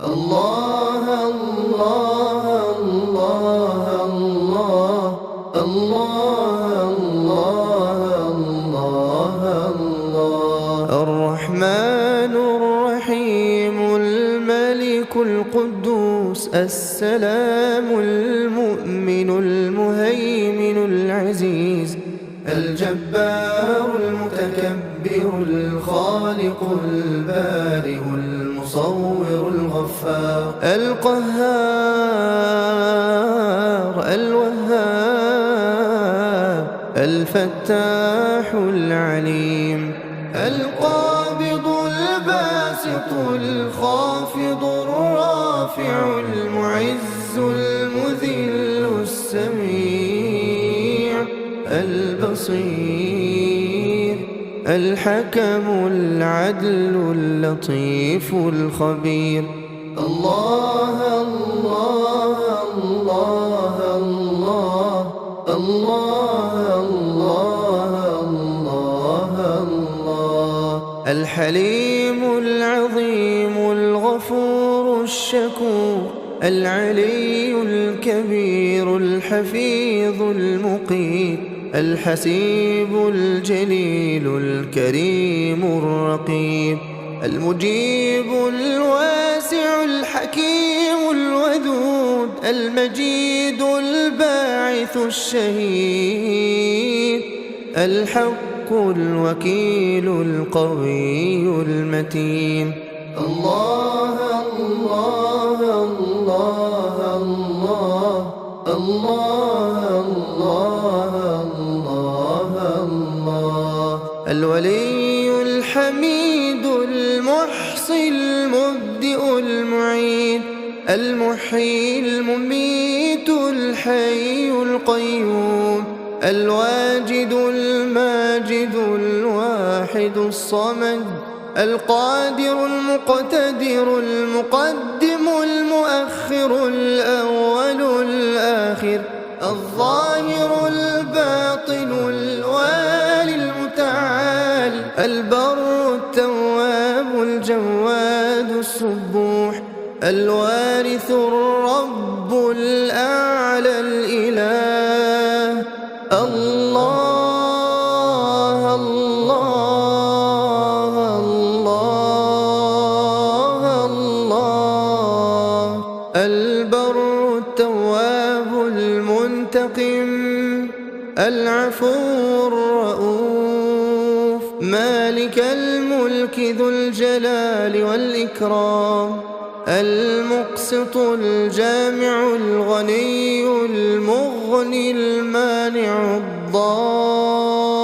الله الله الله الله الله الله الله الرحمن الرحيم الملك القدوس السلام المؤمن المهيمن العزيز الجبار المتكبر الخالق البارئ المصور الغفار القهار الوهاب الفتاح العليم القابض الباسط الخافض الرافع المعز المذل السميع البصير الحكم العدل اللطيف الخبير الله الله الله الله الله الله الله الحليم العظيم الغفور الشكور العلي الكبير الحفيظ المقيت الحسيب الجليل الكريم الرقيب المجيب الواسع الحكيم الودود المجيد الباعث الشهيد الحق الوكيل القوي المتين الله الله الله الله الله الله الله الولي الحميد المحصي المبدئ المعيد المحيي المميت الحي القيوم الواجد الماجد الواحد الصمد القادر المقتدر المقدم المؤخر الأول الآخر الظاهر الباطن الوالي المتعال البر التواب الجواد السبوح الوارث الرب الأعلى الإله الله الله الله الله البر التواب المنتقم العفو الرؤوف مالك الملك ذو الجلال والإكرام المقسط الجامع الغني المغني المانع الضار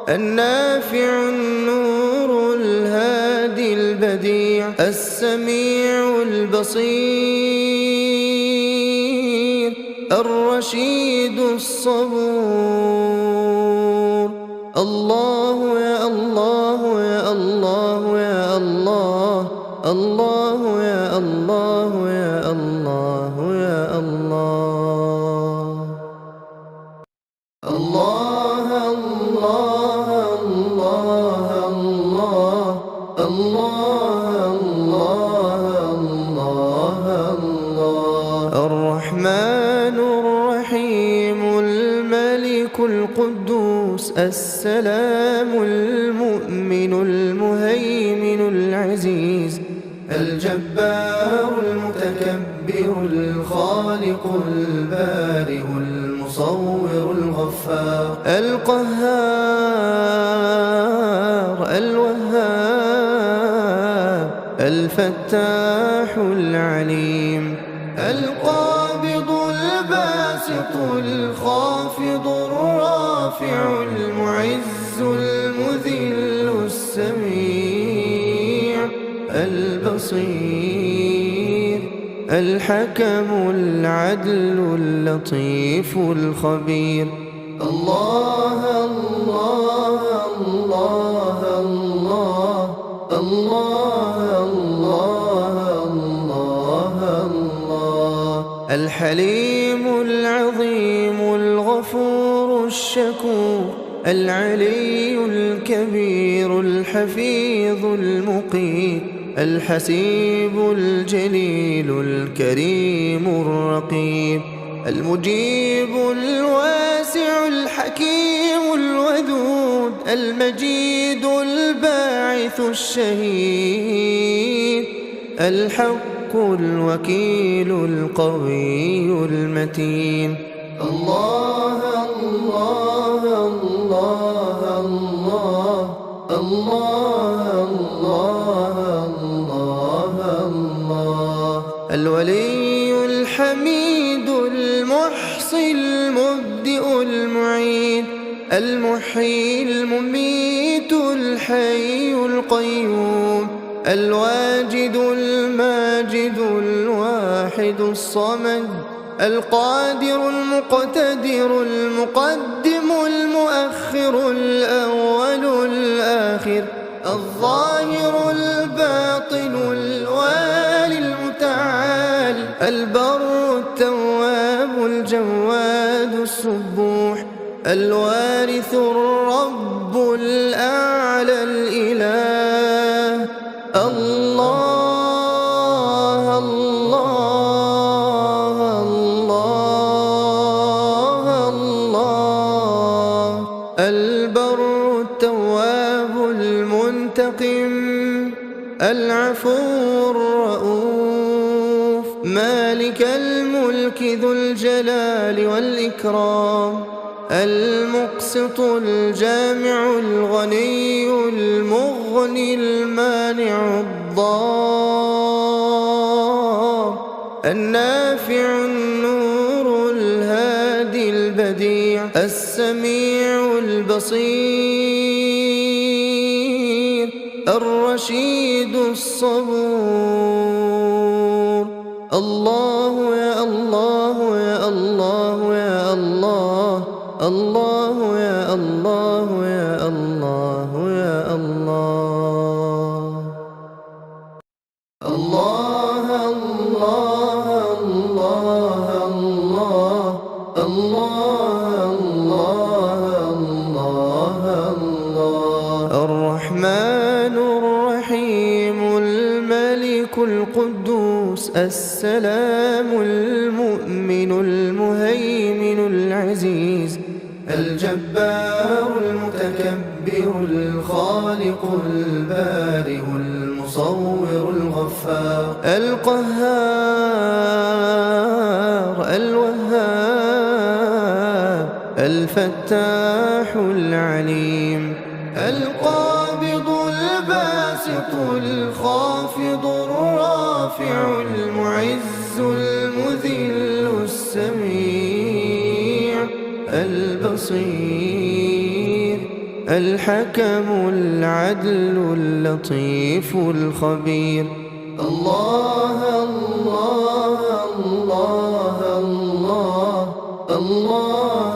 النافع النور الهادي البديع السميع البصير الرشيد الصبور الله يا الله يا الله يا الله الله يا الله يا الله يا الله الله الله الله الله الله الله الله الرحمن الرحيم الملك القدوس السلام المؤمن المهيمن العزيز الجبار المتكبر الخالق البارئ المصور الغفار القهار الوهاب الفتاح العليم القابض الباسط الخافض الرافع المعز المذل السميع البصير الحكم العدل اللطيف الخبير الله الله الله الله الله الله الله الحليم العظيم الغفور الشكور العلي الكبير الحفيظ المقيت الحسيب الجليل الكريم الرقيب، المجيب الواسع الحكيم الودود، المجيد الباعث الشهيد، الحق الوكيل القوي المتين. الله الله الله الله الله الله الله، الولي الحميد المحصي المبدئ المعيد، المحيي المميت الحي القيوم، الواجد الماجد الواحد الصمد، القادر المقتدر المقدم المؤخر الأول الآخر، الظاهر الباطن الوالي المتعال، البر التواب الجواد السبوح، الوارث الرب الأعلى الإله. الله الله الله الله، البر التواب المنتقم، العفو الرؤوف، مالك الملك ذو الجلال والإكرام، المقسط الجامع الغني المغني المانع الضار، النافع النور الهادي البديع، السميع البصير، الرشيد الصبور. الله يا الله يا الله يا الله، الله يا الله يا الله يا الله. الله الله الله الله الله الله الله، الرحمن الرحيم الملك القدوس السلام المؤمن المهيمن العزيز الجبار المتكبر الخالق البارئ المصور الغفار القهار الوهاب الفتاح العليم، القابض الباسط الخافض الرافع المعز المذل السميع البصير، الحكم العدل اللطيف الخبير. الله الله الله الله الله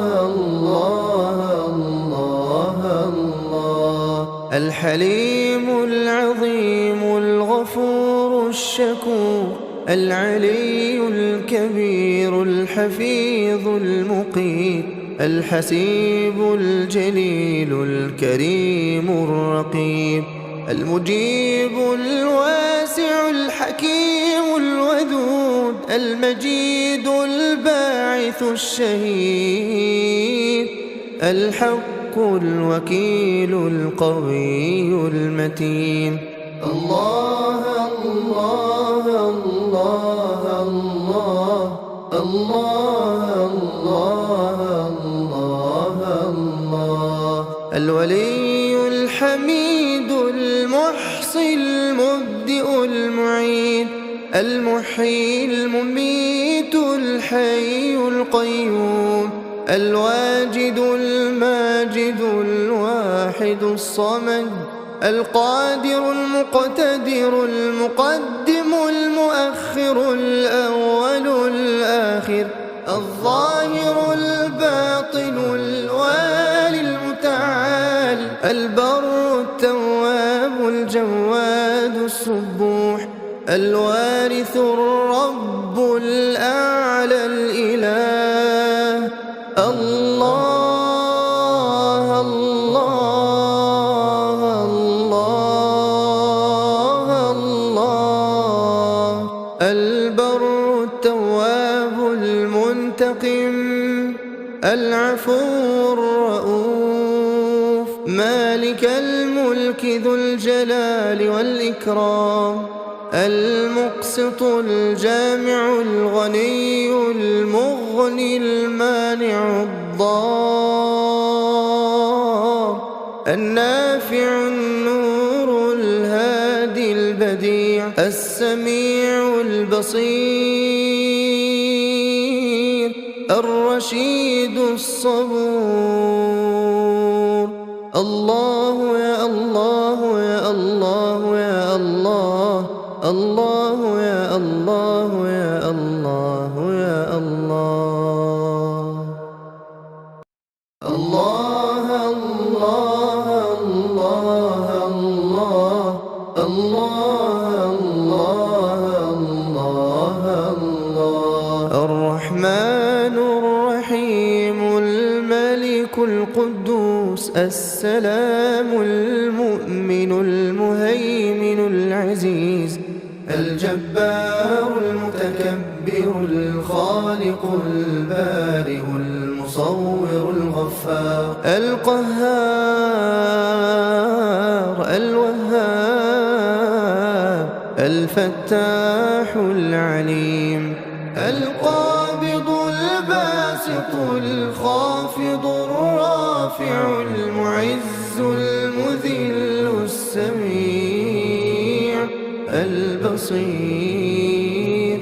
الله الله، الحليم العظيم الغفور الشكور، العلي الكبير الحفيظ المقيت، الحسيب الجليل الكريم الرقيب، المجيب الواسع الحكيم الودود، المجيد الباعث الشهيد، الحق الوكيل القوي المتين. الله الله الله الله الله الله الله، الولي الحميد المحصي المبدئ المعيد، المحيي المميت الحي القيوم، الواجد الماجد الواحد الصمد، القادر المقتدر المقدم المؤخر الأول الآخر، الظاهر الباطن الوالي المتعال، البر التواب الجواد السبوح، الوارث الرب الأعلى الإله. الله الله الله الله المنتقم العفو الرؤوف مالك الملك ذو الجلال والإكرام المقسط الجامع الغني المغني المانع الضار النافع النور الهادي البديع السميع البصير الرشيد الصبور. الله يا الله يا الله يا الله، الله يا الله يا الله يا الله. الله الله الله الله الله الله الله. الرحمن الرحيم الملك القدوس السلام المؤمن المهيمن العزيز الجبار المتكبر الخالق البارئ المصور الغفار القهار الوهاب الفتاح العليم القابض الباسط الخافض الرافع المعز المذل السميع البصير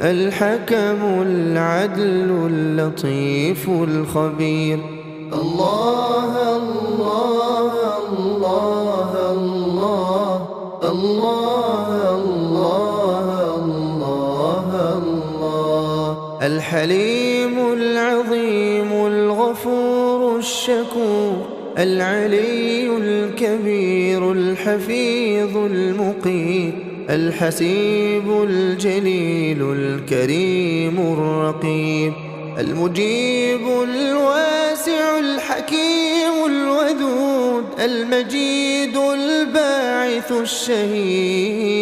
الحكم العدل اللطيف الخبير. الله الله الله الله الله الله الله. الحليم العظيم الغفور الشكور العلي الكبير الحفيظ المقيت الحسيب الجليل الكريم الرقيب المجيب الواسع الحكيم الودود المجيد الباعث الشهيد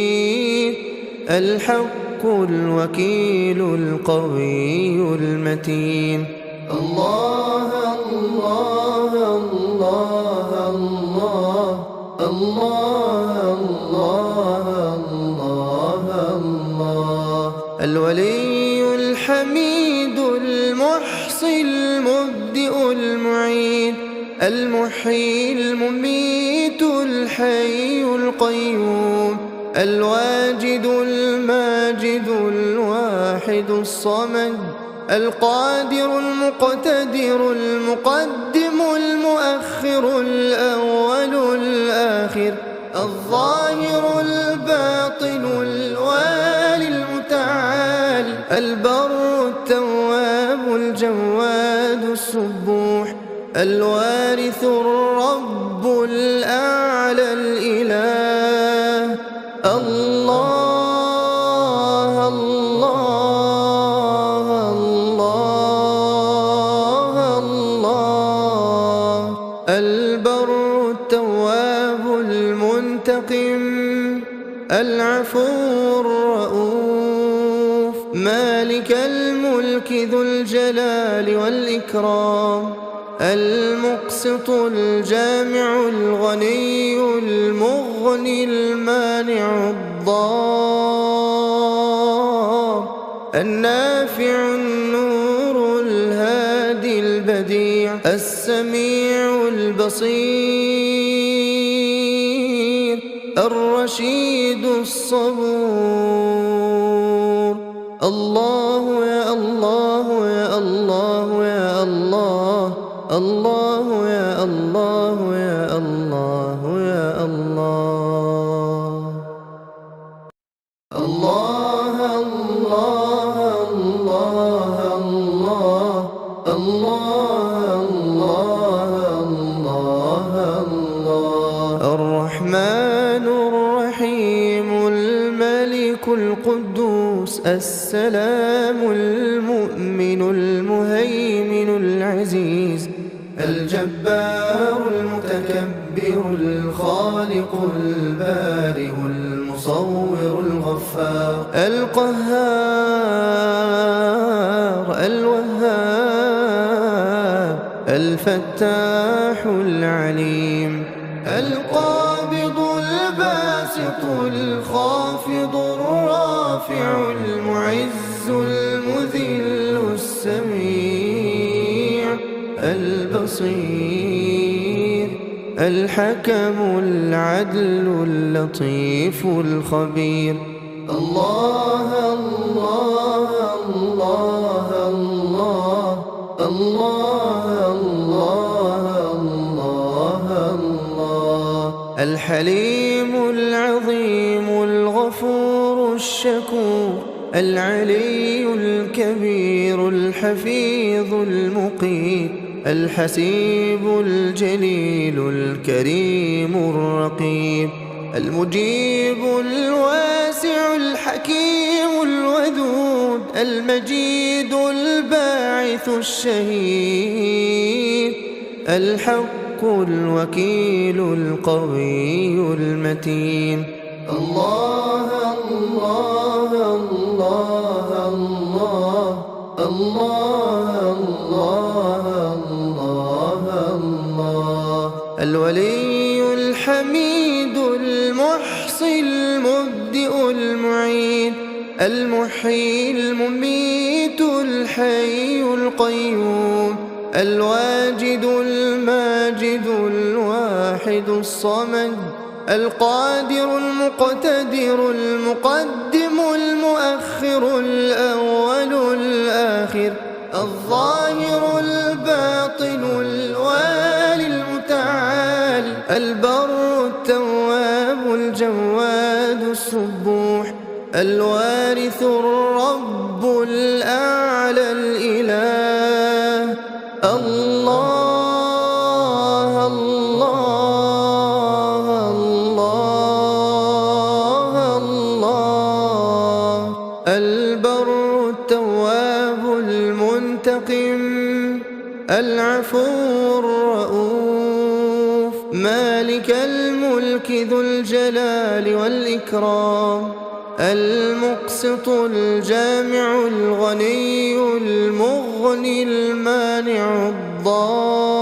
الحق الوكيل القوي المتين. الله الله الله الله الله الله الله. الولي الحميد المحصي المبدئ المعيد المحيي المميت الحي القيوم الواجد الماجد الواحد الصمد القادر المقتدر المقدم المؤخر الأول الآخر الظاهر الباطن الوالي المتعال البر التواب الجواد السبوح الوارث الرب الأعلى الإله. الله الله الله الله. البر التواب المنتقم العفو الرؤوف مالك الملك ذو الجلال والإكرام المقسط الجامع الغني المغني المانع الضار النافع النور الهادي البديع السميع البصير الرشيد الصبور. الله يا الله يا الله يا الله، الله يا الله يا الله يا الله. الله الله الله الله الله الله الله. الرحمن الرحيم الملك القدوس السلام المؤمن المهيمن العزيز الجبار المتكبر الخالق البارئ المصور الغفار القهار الوهاب الفتاح العليم، القابض الباسط الخافض الرافع المعز المذل السميع البصير الحكم العدل اللطيف الخبير. الله الله الله الله الله الله الله الحليم العظيم الغفور الشكور العلي الكبير الحفيظ المقيت الحسيب الجليل الكريم الرقيب المجيب الواسع الحكيم الودود المجيد الباعث الشهيد الحق الوكيل القوي المتين. الله الله الله الله الله الله الله الولي الحميد المحصي المبدئ المعيد المحيي المميت الحي القيوم الواجد الماجد الواحد الصمد القادر المقتدر المقدم المؤخر الأول الآخر الظاهر الباطن الوالي المتعال البر التواب الجواد السبوح الوارث الرب الأعلى الإله. الله الله الله الله البر التواب المنتقم العفو الرؤوف مالك الملك ذو الجلال والإكرام المقسط الجامع الغني المغني المانع الضار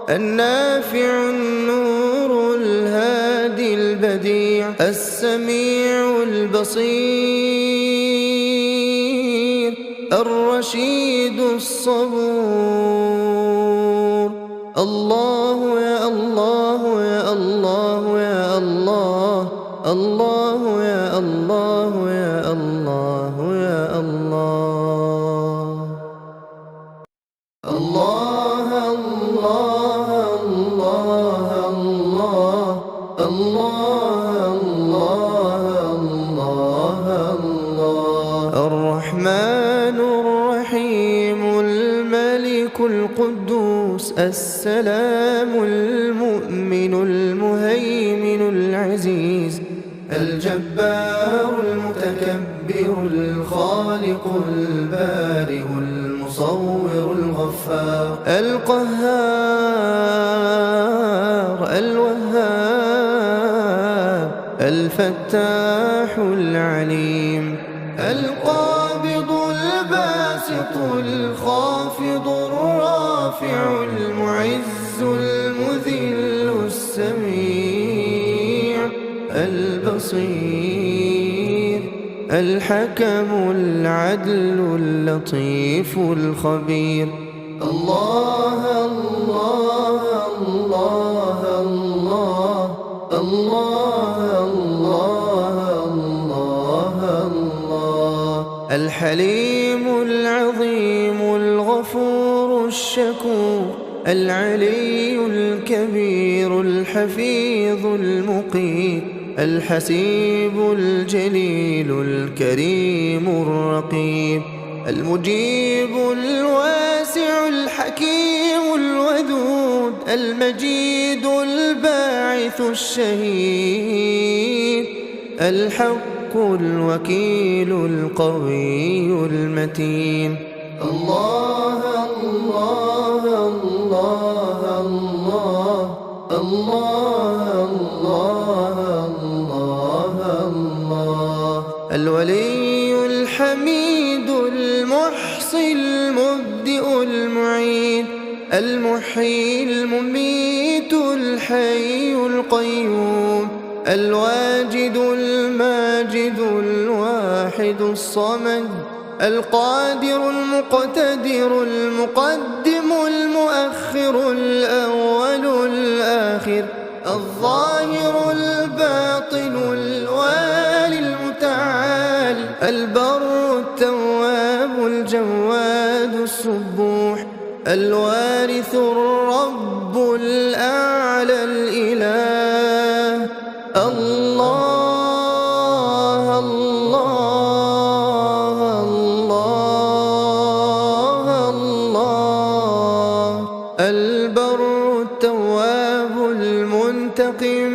النافع النور الهادي البديع السميع البصير الرشيد الصبور. الله يا الله يا الله يا الله الله يا الله يا الله يا الله. الله الله الله الله الله الله الله الرحمن الرحيم الملك القدوس السلام المؤمن المهيمن العزيز الجبار المتكبر الخالق البارئ المصور الغفار القهار الوهاب الفتاح العليم القابض الباسط الخافض الرافع المعز المذل السميع البصير الحكم العدل اللطيف الخبير. الله الله الله الله الله الله الله الحليم العظيم الغفور الشكور العلي الكبير الحفيظ المقيت الحسيب الجليل الكريم الرقيب المجيب الواسع الحكيم الودود المجيد الباعث الشهيد الحق الوكيل القوي المتين. الله الله الله الله الله الله الله الولي الحميد المحصي المبدئ المبدئ المعيد المحيي المميت الحي القيوم الواجد الماجد الواحد الصمد القادر المقتدر المقدم المؤخر الأول الآخر الظاهر الباطن الوالي المتعال البر التواب الجواد السبوح الوارث الرب الأعلى الإله الله الله الله الله البر التواب المنتقم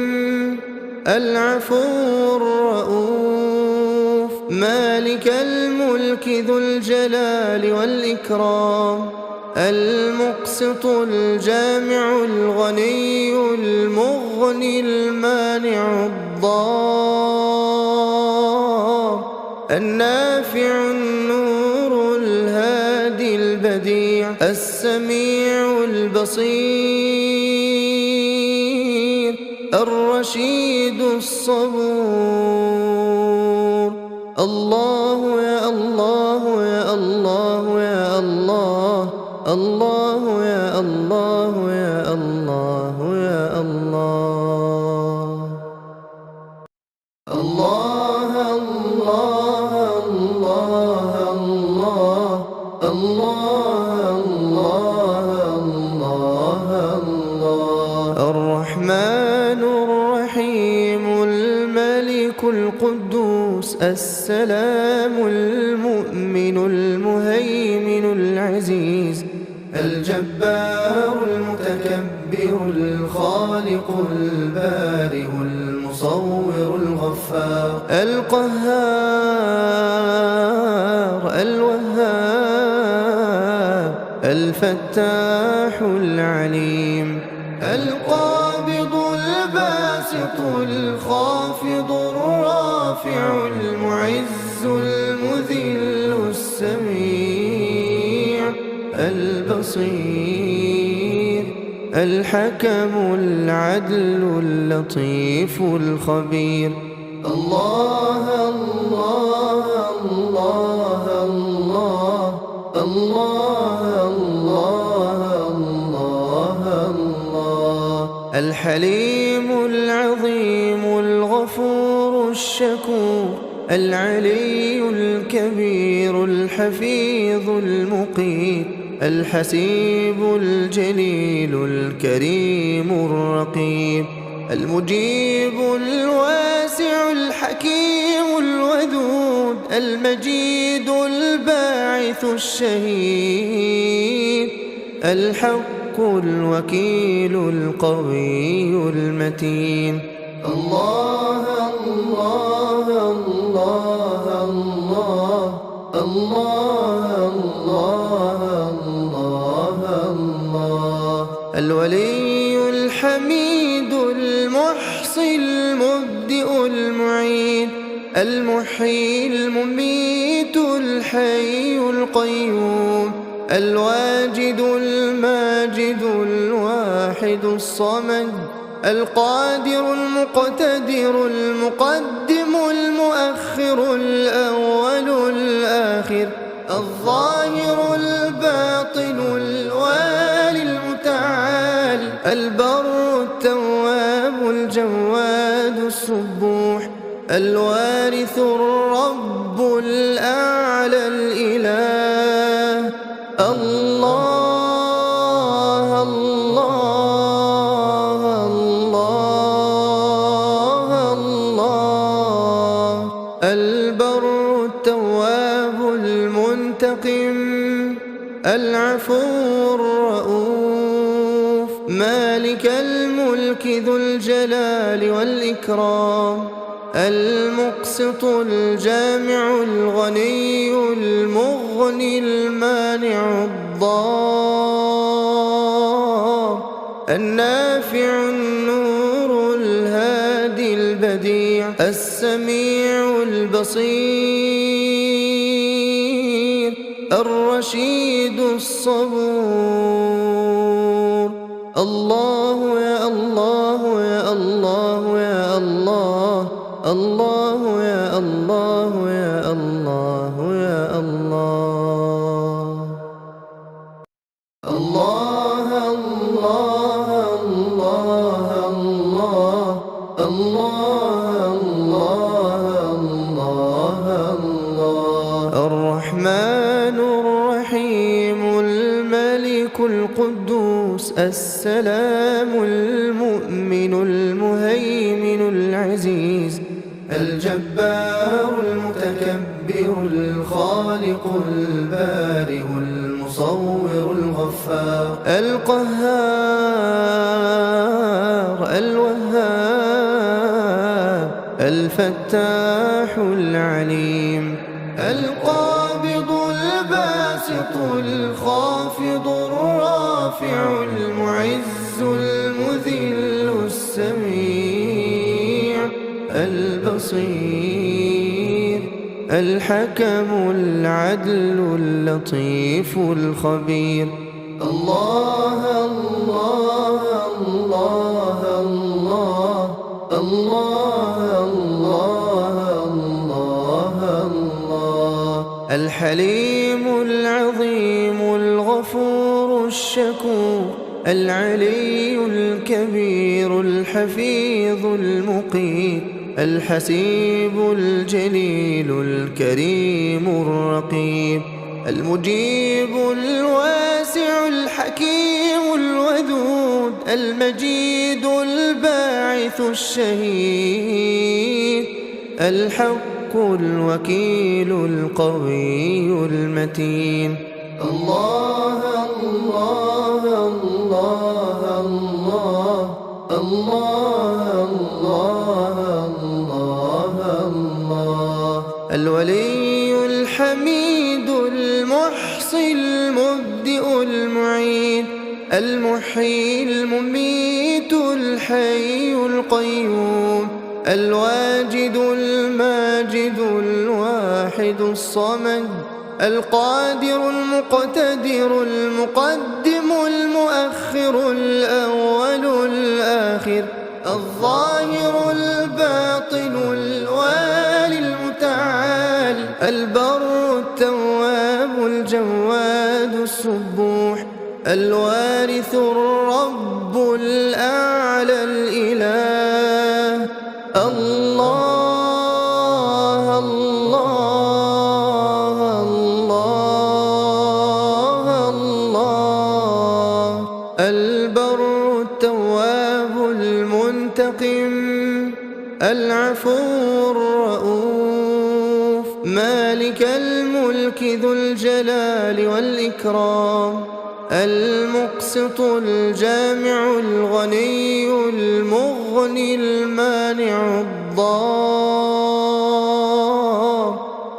العفو الرؤوف مالك الملك ذو الجلال والإكرام المقسط الجامع الغني المغني المانع الضار النافع النور الهادي البديع السميع البصير الرشيد الصبور الله يا الله يا الله يا الله الله يا الله يا الله يا الله الله الله الله الله الله الله الله الرحمن الرحيم الملك القدوس السلام المؤمن المهيمن العزيز الجبار المتكبر الخالق البارئ المصور الغفار القهار الوهاب الفتاح العليم القابض الباسط الخافض الرافع المعز المذل السميع البصير الحكم العدل اللطيف الخبير الله الله الله الله الله الله الله الحليم العظيم الغفور الشكور العلي الكبير الحفيظ المقيت الحسيب الجليل الكريم الرقيب المجيب الواسع الحكيم الودود المجيد الباعث الشهيد الحق الوكيل القوي المتين الله الله الله الله الله الله الله الولي الحميد المحصي المبدئ المعيد المحيي المميت الحي القيوم الواجد الماجد الواحد الصمد القادر المقتدر المقدم المؤخر الأول الآخر الظاهر الباطن الوالي المتعال البر التواب الجواد السبوح الوارث الرب الأعلى الإله الله الله الله الله البر التواب المنتقم العفو الرؤوف مالك الملك ذو الجلال والإكرام المقسط الجامع الغني المغني المانع الضار النافع النور الهادي البديع السميع البصير الرشيد الصبور. الله يا الله يا الله يا الله، الله يا الله يا الله يا الله. الله الله الله الله الله الله الله. الرحمن الرحيم الملك القدوس السلام المؤمن المهيمن العزيز الجبار المتكبر الخالق البارئ المصور الغفار القهار الوهاب الفتاح العليم القابض الباسط الخافض الرافع المعز المذل السميع البصير الحكم العدل اللطيف الخبير. الله الله الله الله الله الله الله. الحليم العظيم الغفور الشكور العلي الكبير الحفيظ المقيت الحسيب الجليل الكريم الرقيب المجيب الواسع الحكيم الودود المجيد الباعث الشهيد الحق الوكيل القوي المتين. الله الله الله الله الله الله الله. الولي الحميد المحصي المبدئ المعيد المحيي المميت الحي القيوم الواجد الماجد الواحد الصمد القادر المقتدر المقدم المؤخر الأول الآخر الظاهر الباطن الوالي المتعال البر التواب الجواد السبوح الوارث الرب الأعلى الإله. الله الله الله الله. البر التواب المنتقم العفو الرؤوف مالك الملك ذو الجلال والإكرام المقسط الجامع الغني المغني المانع الضار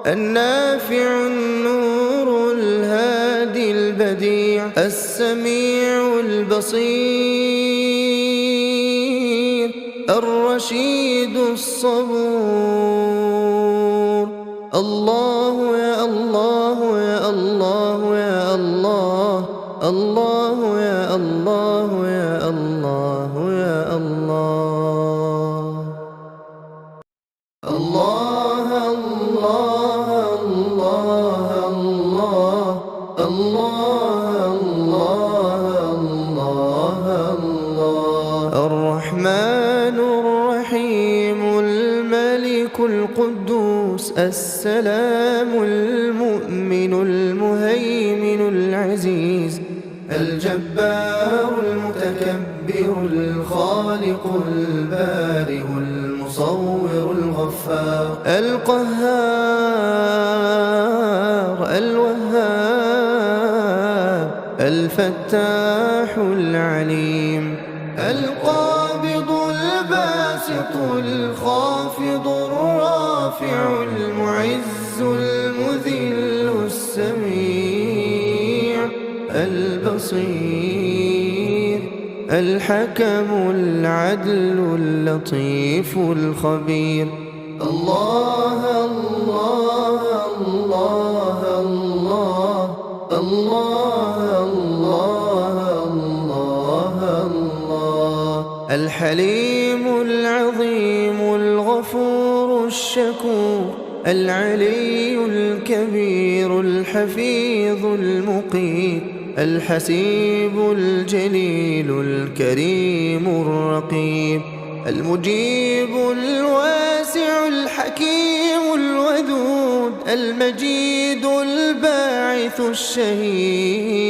النافع النور الهادي البديع السميع البصير الرشيد الصبور. الله يا الله يا الله يا الله، الله يا الله يا الله يا الله. الله الله الله الله الله الله الله. الرحمن الرحيم الملك القدوس السلام المؤمن المهيمن العزيز الجبار المتكبر الخالق البارئ المصور الغفار القهار الوهاب الفتاح العليم القابض الباسط الخافض الرافع المعز المذل السميع البصير الحكم العدل اللطيف الخبير. الله الله الله الله الحليم العظيم الغفور الشكور العلي الكبير الحفيظ المقيت الحسيب الجليل الكريم الرقيب المجيب الواسع الحكيم الودود المجيد الباعث الشهيد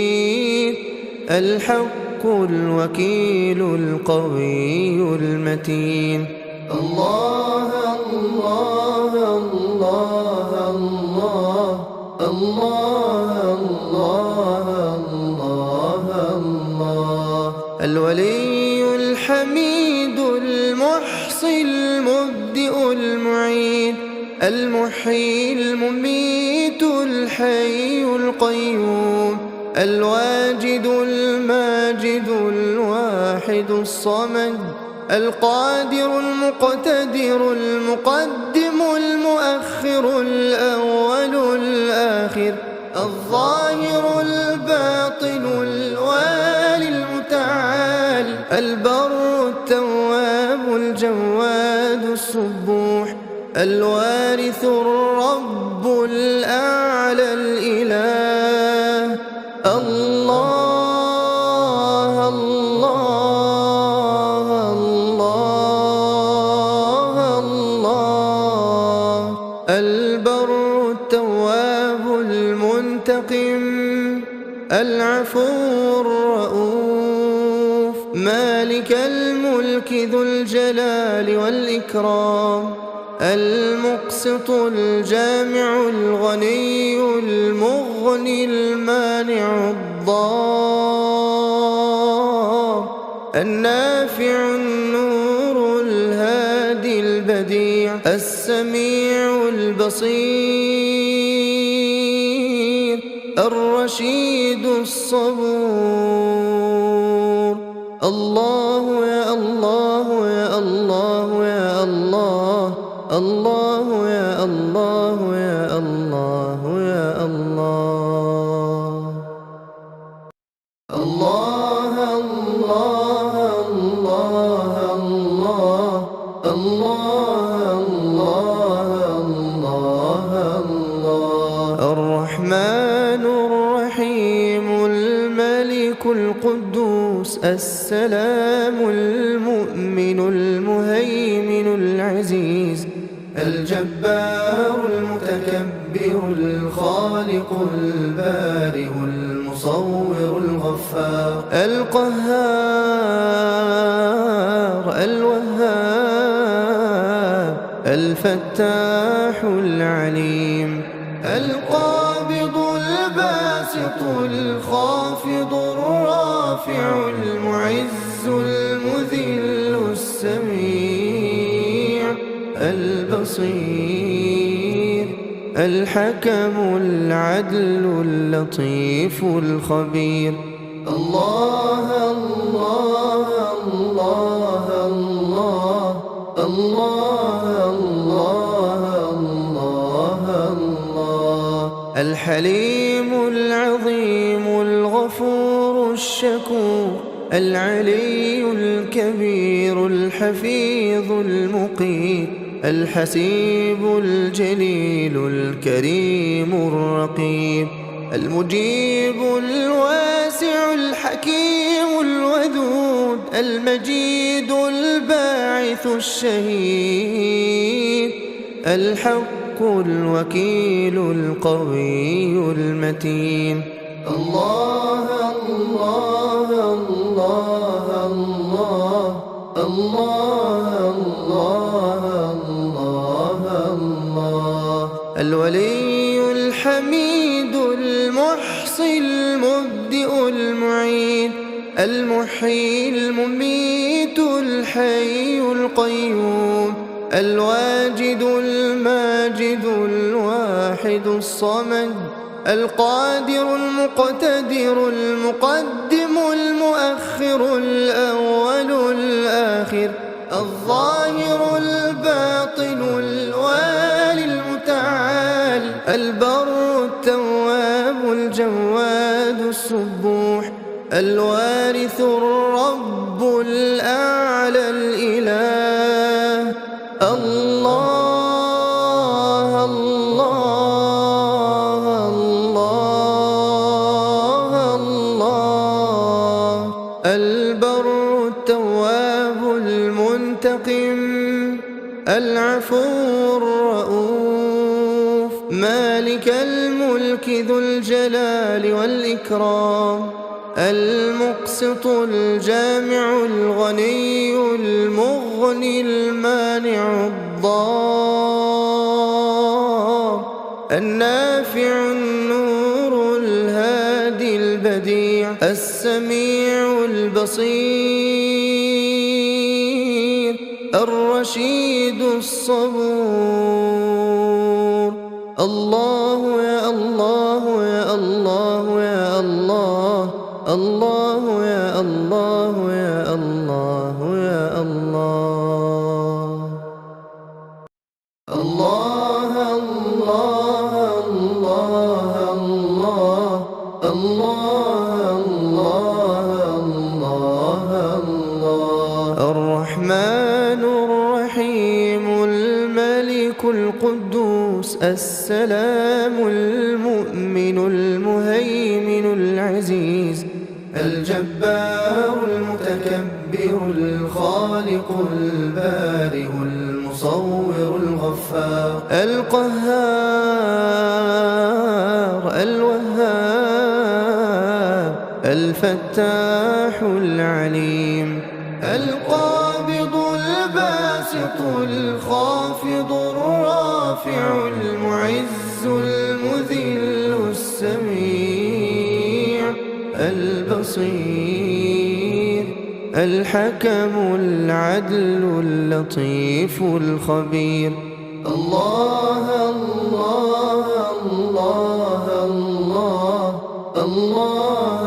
الحق الوكيل القوي المتين. الله الله الله الله الله الله الله الولي الحميد المحصي المبدئ المعيد المحيي المميت الحي القيوم الواجد الماجد الواحد الصمد القادر المقتدر المقدم المؤخر الأول الآخر الظاهر الباطن الوالي المتعال البر التواب الجواد السبوح الوارث الرب الأعلى الإله. الله الله الله الله البر التواب المنتقم العفو الرؤوف مالك الملك ذو الجلال والإكرام المقسط الجامع الغني المغني المانع الضار النافع النور الهادي البديع السميع البصير الرشيد الصبور. الله يا الله يا الله يا الله الله يا الله يا الله يا الله. الله الله الله الله الله الله الله الرحمن الرحيم الملك القدوس السلام المؤمن المهيمن العزيز الجبار المتكبر الخالق البارئ المصور الغفار القهار الوهاب الفتاح العليم القابض الباسط الخافض الرافع المعز المذل السميع البصير الحكم العدل اللطيف الخبير. الله الله الله الله الله الله الله الحليم العظيم الغفور الشكور العلي الكبير الحفيظ المقيت الحسيب الجليل الكريم الرقيب المجيب الواسع الحكيم الودود المجيد الباعث الشهيد الحق الوكيل القوي المتين. الله الله الله الله الله الله الله الولي الحميد المحصي المبدئ المعيد المحيي المميت الحي القيوم الواجد الماجد الواحد الصمد القادر المقتدر المقدم المؤخر الأول الآخر الظاهر الباطن الوالي المتعال البر التواب الجواد السبوح الوارث الرب الأعلى مالك الملك ذو الجلال والإكرام المقسط الجامع الغني المغني المانع الضار النافع النور الهادي البديع السميع البصير الرشيد الصبور. الله يا الله يا الله يا الله، الله يا الله يا الله يا الله. الله الله الله الله الله الله الله. الرحمن الرحيم الملك القدوس السلام المؤمن المهيمن العزيز الجبار المتكبر الخالق البارئ المصور الغفار القهار الوهاب الفتاح العليم القابض الباسط الخافض الرافع المعز المذل السميع البصير الحكم العدل اللطيف الخبير. الله الله الله الله الله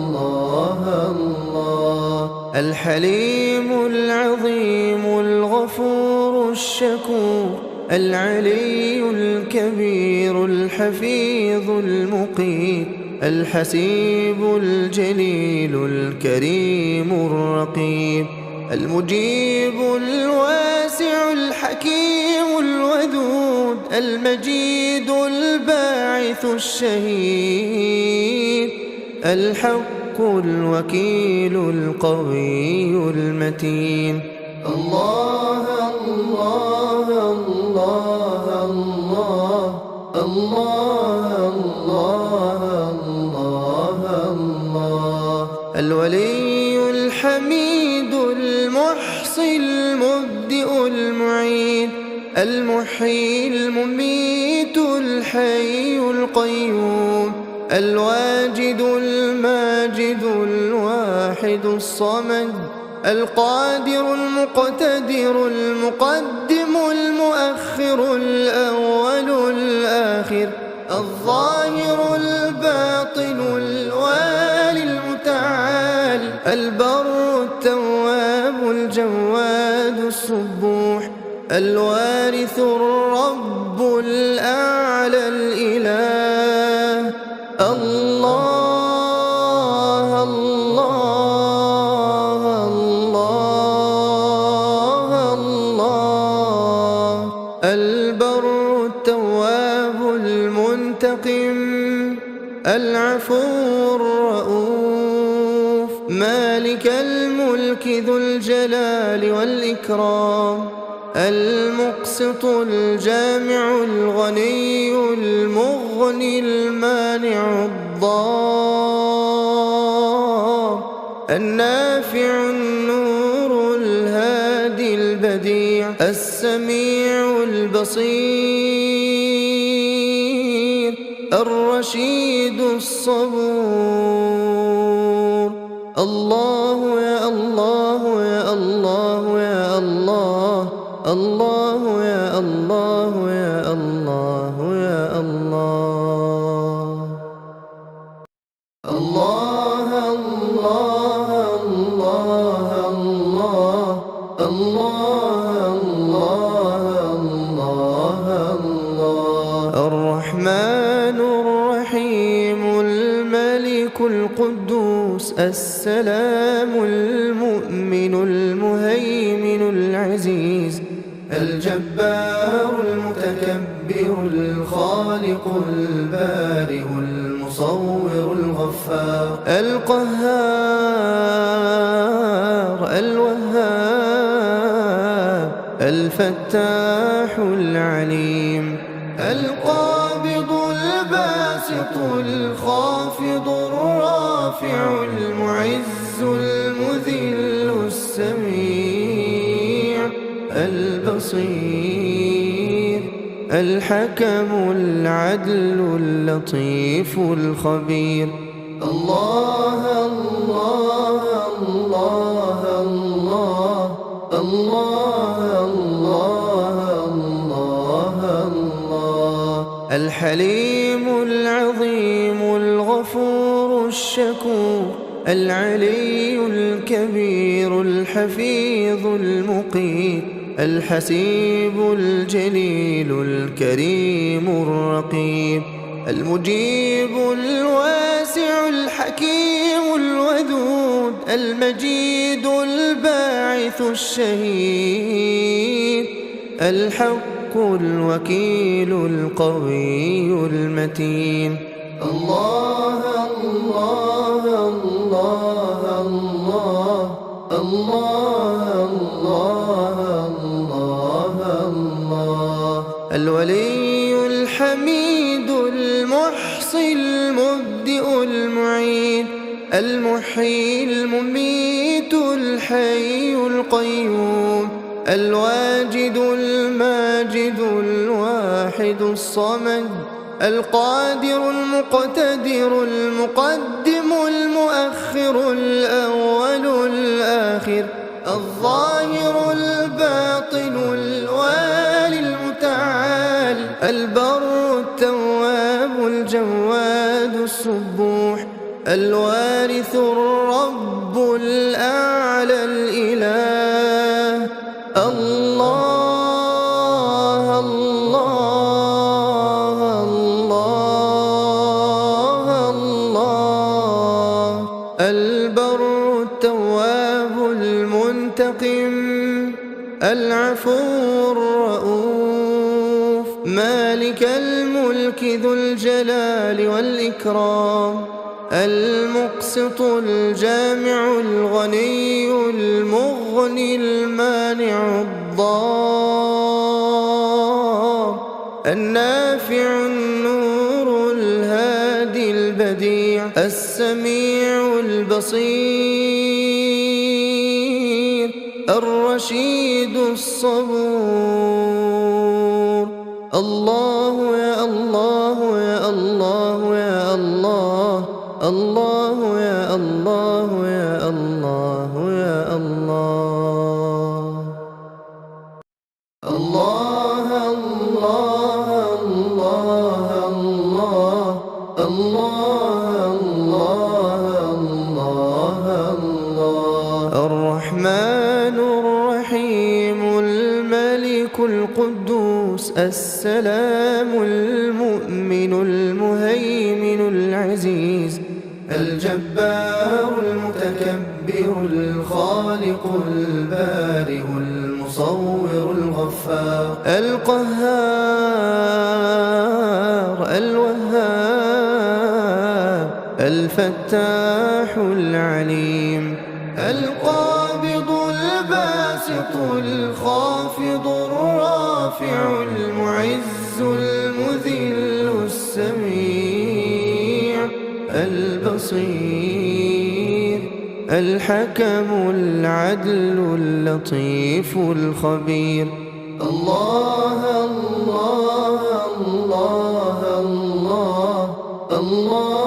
الله الله. الحليم العظيم الغفور الشكور العلي الكبير الحفيظ المقيت الحسيب الجليل الكريم الرقيب المجيب الواسع الحكيم الودود المجيد الباعث الشهيد الحق الوكيل القوي المتين. الله الله الله الله الله الله الله. الولي الحميد المحصي المبدئ المعيد المحيي المميت الحي القيوم الواجد الماجد الواحد الصمد القادر المقتدر المقدم المؤخر الأول الآخر الظاهر الباطن الوالي المتعال البر التواب الجواد الصبوح الوارث الرب الأعلى الإله. الله الله الله الله. البر التواب المنتقم العفو الرؤوف مالك الملك ذو الجلال والإكرام المقسط الجامع الغني المغني المانع الضار النافع النور الهادي البديع السميع البصير الرشيد الصبور. الله يا الله يا الله يا الله، الله يا الله يا الله يا الله. الله الله الله الله الله الله. الرحمن الرحيم الملك القدوس السلام المؤمن المهيمن العزيز الجبار المتكبر الخالق البارئ المصور الغفار القهار الوهاب الفتاح العليم. القابض الباسط الخافض الرافع المعز المذل السميع البصير الحكم العدل اللطيف الخبير. الله الله الله الله الله الله الله. الحليم العظيم الغفور الشكور العلي الكبير الحفيظ المقيت الحسيب الجليل الكريم الرقيب المجيب الواسع الحكيم الودود المجيد الباعث الشهيد الحق الوكيل القوي المتين. الله الله الله الله الله الله الله. الولي الحميد المحصي المبدئ المعيد المحيي المميت الحي القيوم الواجد الماجد الواحد الصمد القادر المقتدر المقدم المؤخر الأول الآخر الظاهر الباطن الوالي المتعال البر التواب الجواد السبوح الوارث الرب الأعلى الإله. الله الله الله الله. البر التواب المنتقم العفو الرؤوف مالك الملك ذو الجلال والإكرام المقسط الجامع الغني المغني المانع الضار النافع النور الهادي البديع السميع البصير الرشيد الصبور. الله يا الله يا الله يا الله الله يا الله يا الله يا الله. الله الله الله الله الله الله الله. الرحمن الرحيم الملك القدوس السلام المؤمن المهيمن العزيز الجبار المتكبر الخالق البارئ المصور الغفار القهار الوهاب الفتاح العليم. القابض الباسط الخافض الرافع المعز المذل السميع البصير الحكم العدل اللطيف الخبير. الله الله الله الله الله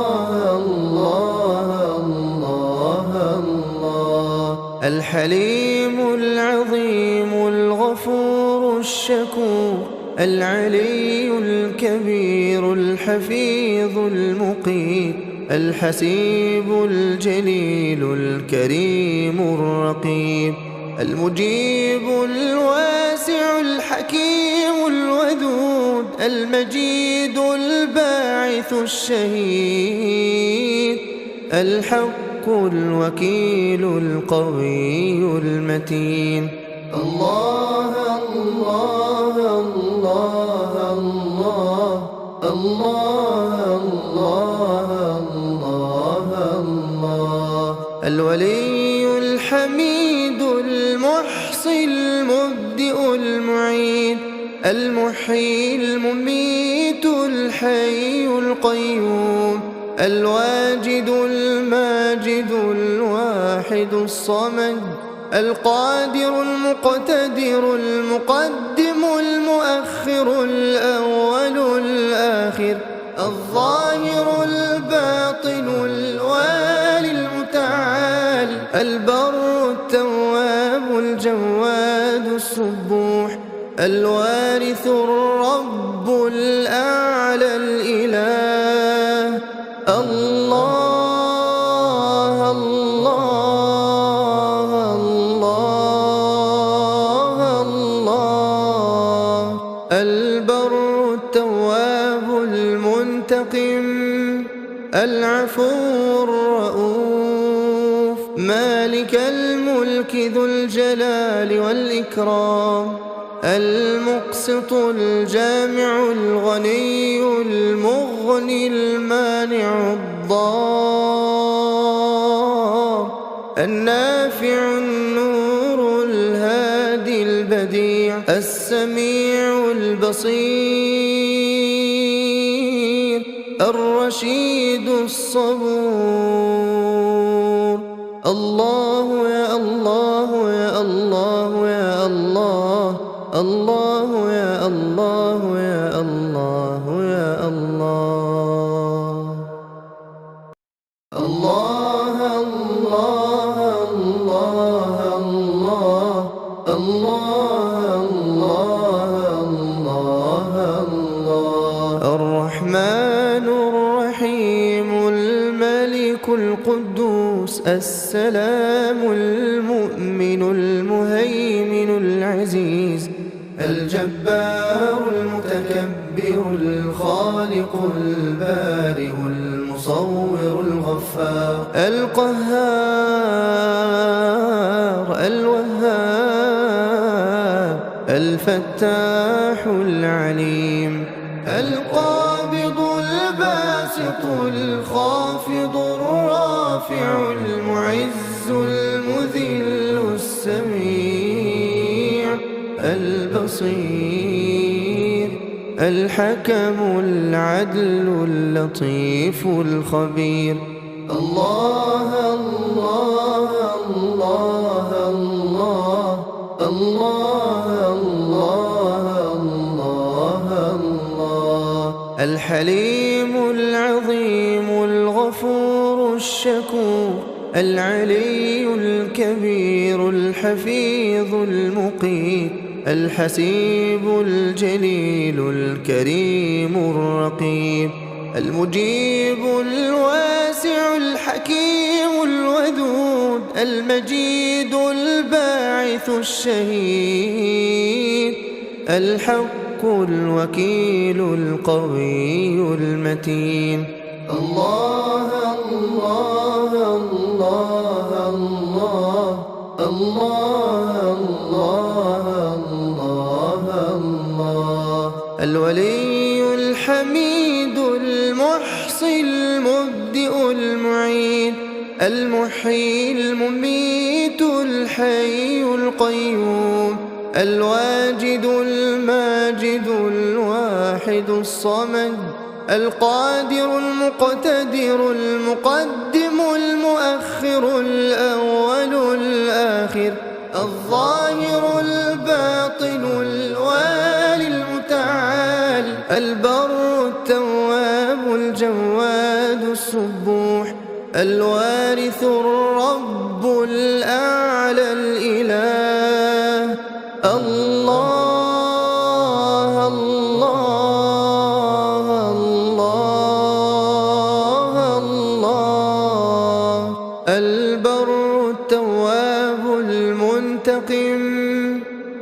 الله الله. الحليم العظيم الغفور الشكور العلي الكبير الحفيظ المقيت الحسيب الجليل الكريم الرقيب المجيب الواسع الحكيم الودود المجيد الباعث الشهيد الحق الوكيل القوي المتين. الله الله الله الله الله الله الله. الولي الحميد المحصي المبدئ المحيي المميت الحي القيوم، الواجد الماجد الواحد الصمد، القادر المقتدر المقدم المؤخر الأول الآخر، الظاهر الباطن الوالي المتعال، البر التواب الجواد السبوح، الوارث الرب الأعلى الإله. الله الله الله الله، البر التواب المنتقم، العفو الرؤوف، مالك الملك ذو الجلال والإكرام، المقسط الجامع الغني المغني المانع الضار، النافع النور الهادي البديع، السميع البصير، الرشيد الصبور. الله يا الله يا الله يا الله، الله يا الله يا الله يا الله. الله الله الله الله الله الله الله، الرحمن الرحيم الملك القدوس السلام المؤمن المهيمن العزيز الجبار المتكبر الخالق البارئ المصور الغفار القهار الوهاب الفتاح العليم القابض الباسط الخافض الرافع المعز المذل السميع البصير الحكم العدل اللطيف الخبير. الله الله الله الله الله الله الله، الحليم العظيم الغفور الشكور العلي الكبير الحفيظ المقيت الحسيب الجليل الكريم الرقيب المجيب الواسع الحكيم الودود المجيد الباعث الشهيد الحق الوكيل القوي المتين. الله الله الله الله الله الله الله، الولي الحميد المحصي المبدئ المعيد المحيي المميت الحي القيوم الواجد الماجد الواحد الصمد القادر المقتدر المقدم المؤخر الأول الآخر الظاهر الباطن الوالي المتعال البر التواب الجواد السبوح الوارث الرب الأعلى الإله. الله الله الله الله، البر التواب المنتقم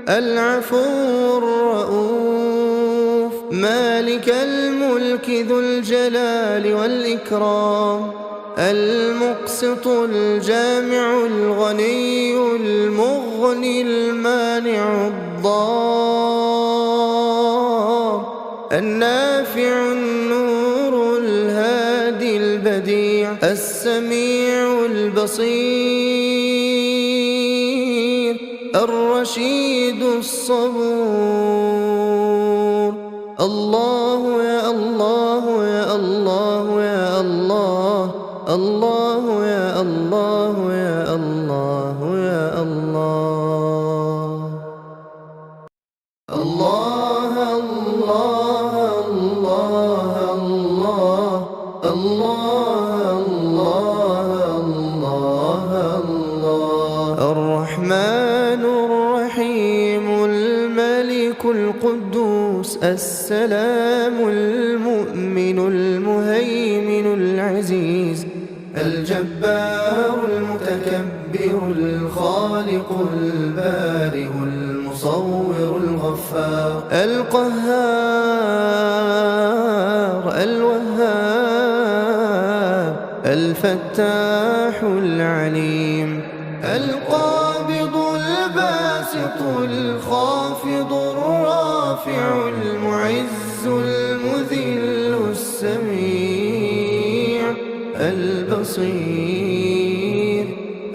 العفو الرؤوف مالك الملك ذو الجلال والإكرام المقسط الجامع الغني المغني المانع الضار النافع النور الهادي البديع السميع البصير الرشيد الصبور. الله يا الله يا الله يا الله، الله يا الله يا الله يا الله. الله الله الله الله الله الله الله. الرحمن الرحيم الملك القدوس السلام المؤمن المهيمن العزيز الجبار المتكبر الخالق البارئ المصور الغفار القهار الوهاب الفتاح العليم القابض الباسط الخافض الرافع المعز المذل السميع البصير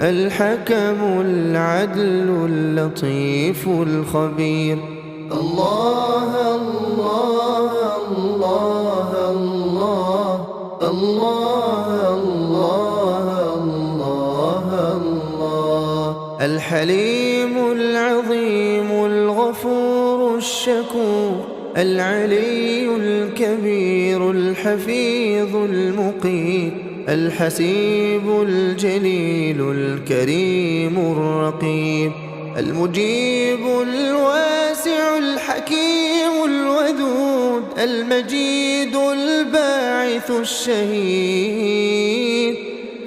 الحكم العدل اللطيف الخبير. الله الله الله الله الله الله الله. الحليم العظيم الغفور الشكور العلي الكبير الحفيظ المقيت الحسيب الجليل الكريم الرقيب المجيب الواسع الحكيم الودود المجيد الباعث الشهيد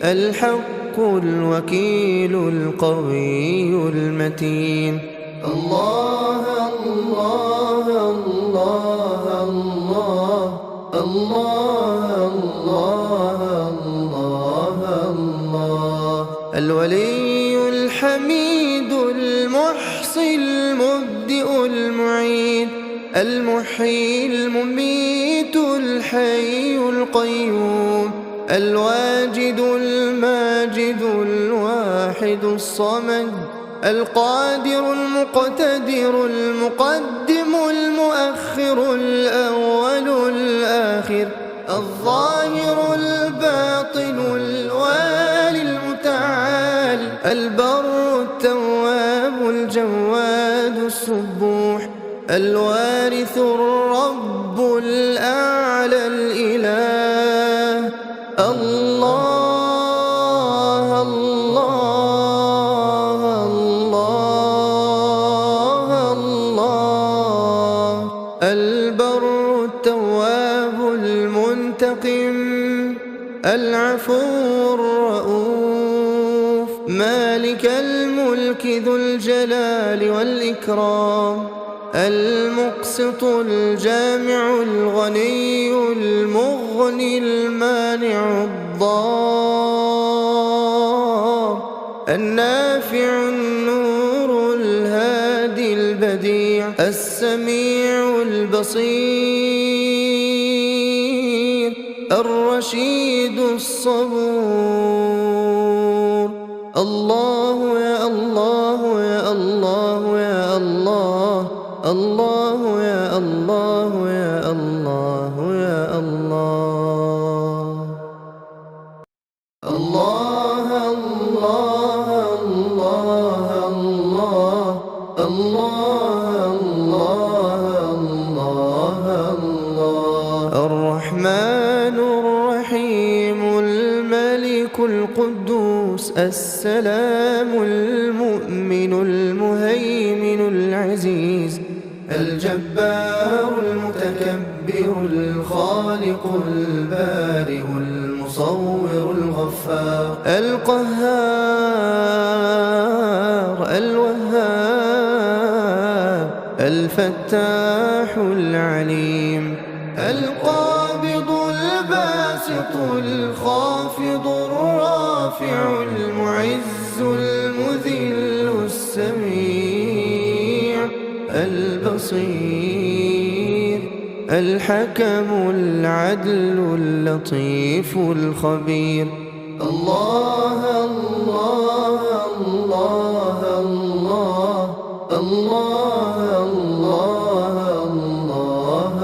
الحق الوكيل القوي المتين. الله الله الله الله الله الله الله. الولي الحميد المحصي المبدئ المعيد المحيي المميت الحي القيوم الواجد الماجد الواحد الصمد القادر المقتدر المقدم المؤخر الأول الآخر الظاهر الباطن الوالي المتعال البر التواب الجواد السبوح الوارث الرب الأعلى الإله. الله الله الله الله. البر التواب المنتقم العفو الرؤوف مالك الملك ذو الجلال والإكرام المقسط الجامع الغني المغني المانع الضار النافع النور الهادي البديع السميع البصير الرشيد الصبور. الله يا الله يا الله يا الله، الله يا الله يا الله يا الله. الله الله الله الله الله الله الله. الرحمن الرحيم الملك القدوس السلام المؤمن المهيمن العزيز الجبار المتكبر الخالق البارئ المصور الغفار القهار الوهاب الفتاح العليم القابض الباسط الخافض الرافع المعز المذل السميع البصير الحكم العدل اللطيف الخبير. الله الله الله الله الله الله الله.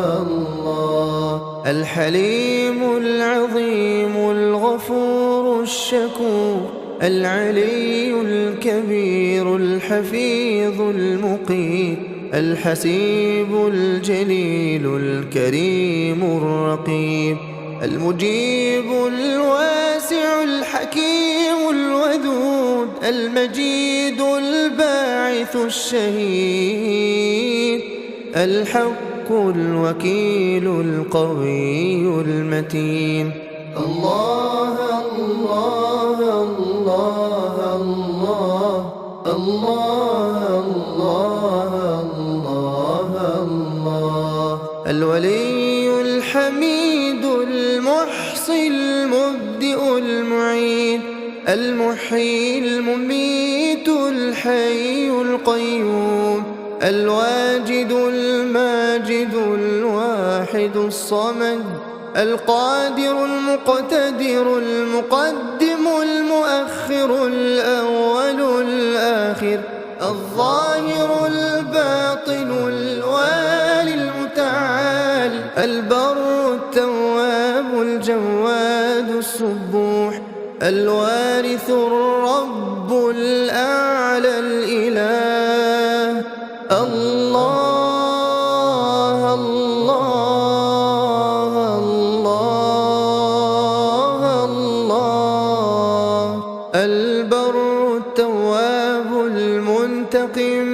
الحليم العظيم الغفور الشكور العلي الكبير الحفيظ المقيت الحسيب الجليل الكريم الرقيب المجيب الواسع الحكيم الودود المجيد الباعث الشهيد الحق الوكيل القوي المتين. الله الله الله الله الله الله الله الولي الحميد المحصي المبدئ المعيد المحيي المميت الحي القيوم الواجد الماجد الواحد الصمد القادر المقتدر المقدم المؤخر الأول الآخر الظاهر الباطن الوالي المتعال البر التواب الجواد السبوح الوارث الرب الأعلى الإله. الله الله الله الله البر التواب المنتقم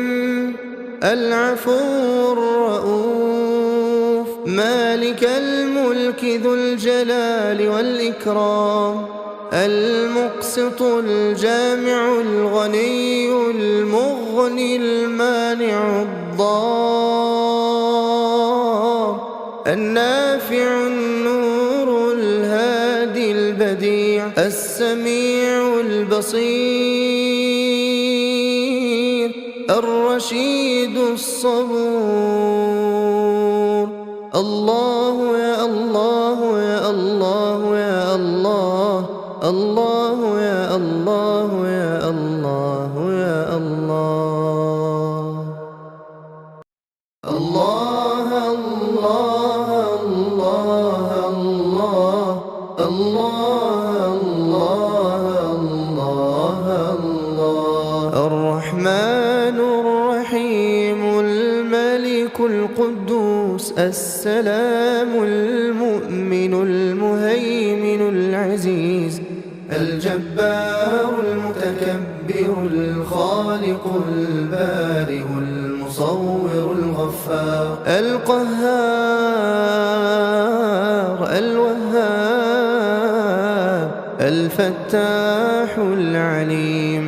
العفو الرؤوف مالك الملك ذو الجلال والإكرام المقسط الجامع الغني المغني المانع الضار النافع النور الهادي البديع السميع البصير الرشيد الصبور. الله يا الله يا الله يا الله الله يا الله يا الله يا الله. الله الله الله الله الله الله الله الرحمن الرحيم الملك القدوس السلام المؤمن المهيمن العزيز الجبار المتكبر الخالق البارئ المصور الغفار القهار الوهاب الفتاح العليم